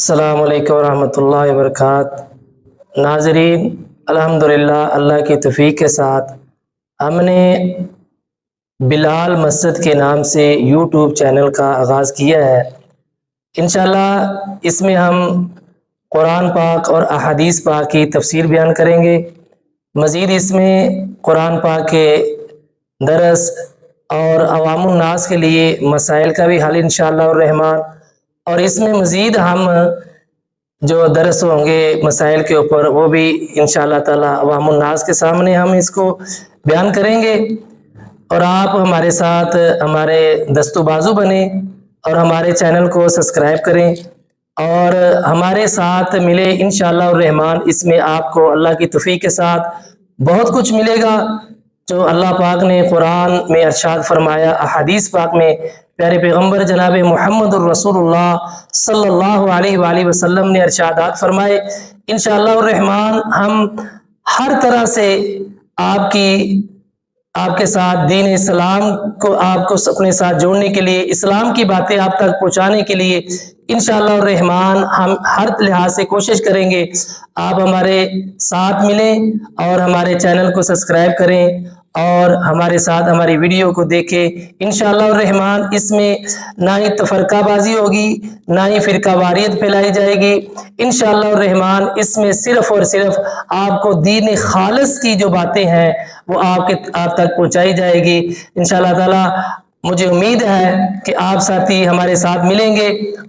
السلام علیکم ورحمۃ اللہ وبرکاتہ۔ ناظرین، الحمدللہ اللہ کی توفیق کے ساتھ ہم نے بلال مسجد کے نام سے یوٹیوب چینل کا آغاز کیا ہے۔ انشاءاللہ اس میں ہم قرآن پاک اور احادیث پاک کی تفسیر بیان کریں گے۔ مزید اس میں قرآن پاک کے درس اور عوام الناس کے لیے مسائل کا بھی حل انشاءاللہ الرحمن، اور اس میں مزید ہم جو درس ہوں گے مسائل کے اوپر وہ بھی انشاءاللہ تعالی عوام الناس کے سامنے ہم اس کو بیان کریں گے، اور آپ ہمارے ساتھ ہمارے دست و بازو بنیں اور ہمارے چینل کو سبسکرائب کریں اور ہمارے ساتھ ملے انشاءاللہ الرحمن۔ اس میں آپ کو اللہ کی توفیق کے ساتھ بہت کچھ ملے گا جو اللہ پاک نے قرآن میں ارشاد فرمایا، احادیث پاک میں پیارے پیغمبر جناب محمد الرسول اللہ صلی اللہ علیہ وآلہ وسلم نے ارشادات فرمائے۔ انشاءاللہ الرحمن ہم ہر طرح سے آپ کے ساتھ دین اسلام کو آپ کو اپنے ساتھ جوڑنے کے لیے، اسلام کی باتیں آپ تک پہنچانے کے لیے انشاءاللہ الرحمن ہم ہر لحاظ سے کوشش کریں گے۔ آپ ہمارے ساتھ ملیں اور ہمارے چینل کو سبسکرائب کریں اور ہمارے ساتھ ہماری ویڈیو کو دیکھیں انشاءاللہ الرحمن۔ اس میں نہ ہی تفرقہ بازی ہوگی، نہ ہی فرقہ واریت پھیلائی جائے گی انشاءاللہ الرحمن۔ اس میں صرف اور صرف آپ کو دین خالص کی جو باتیں ہیں وہ آپ تک پہنچائی جائے گی انشاءاللہ تعالی۔ مجھے امید ہے کہ آپ ساتھی ہمارے ساتھ ملیں گے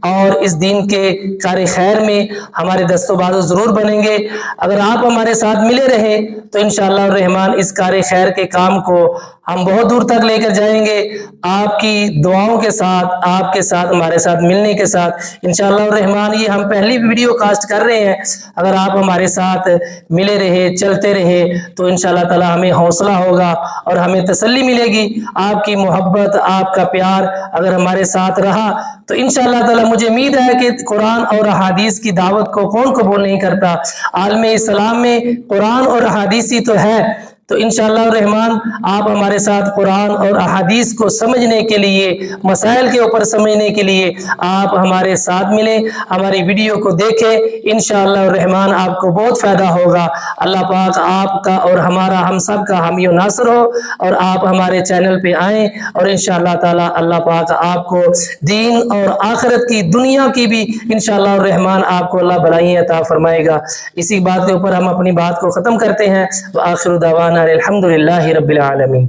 اور اس دین کے کار خیر میں ہمارے دست و بازو ضرور بنیں گے۔ اگر آپ ہمارے ساتھ ملے رہیں تو انشاءاللہ الرحمن اس کار خیر کے کام کو ہم بہت دور تک لے کر جائیں گے، آپ کی دعاؤں کے ساتھ، آپ کے ساتھ ہمارے ساتھ ملنے کے ساتھ انشاءاللہ الرحمن۔ یہ ہم پہلی ویڈیو کاسٹ کر رہے ہیں، اگر آپ ہمارے ساتھ ملے رہے، چلتے رہے تو انشاءاللہ تعالی ہمیں حوصلہ ہوگا اور ہمیں تسلی ملے گی۔ آپ کی محبت، آپ کا پیار اگر ہمارے ساتھ رہا تو انشاءاللہ تعالی مجھے امید ہے کہ قرآن اور احادیث کی دعوت کو کون قبول نہیں کرتا۔ عالم اسلام میں قرآن اور احادیث ہی تو ہے، تو انشاءاللہ الرحمن آپ ہمارے ساتھ قرآن اور احادیث کو سمجھنے کے لیے، مسائل کے اوپر سمجھنے کے لیے آپ ہمارے ساتھ ملیں، ہماری ویڈیو کو دیکھیں انشاءاللہ الرحمن، آپ کو بہت فائدہ ہوگا۔ اللہ پاک آپ کا اور ہم سب کا حامی و ناصر ہو، اور آپ ہمارے چینل پہ آئیں اور انشاءاللہ تعالی اللہ پاک آپ کو دین اور آخرت کی، دنیا کی بھی انشاءاللہ الرحمن آپ کو اللہ بھلائیں عطا فرمائے گا۔ اسی بات کے اوپر ہم اپنی بات کو ختم کرتے ہیں۔ وآخر دعوانا الحمدللہ رب العالمین۔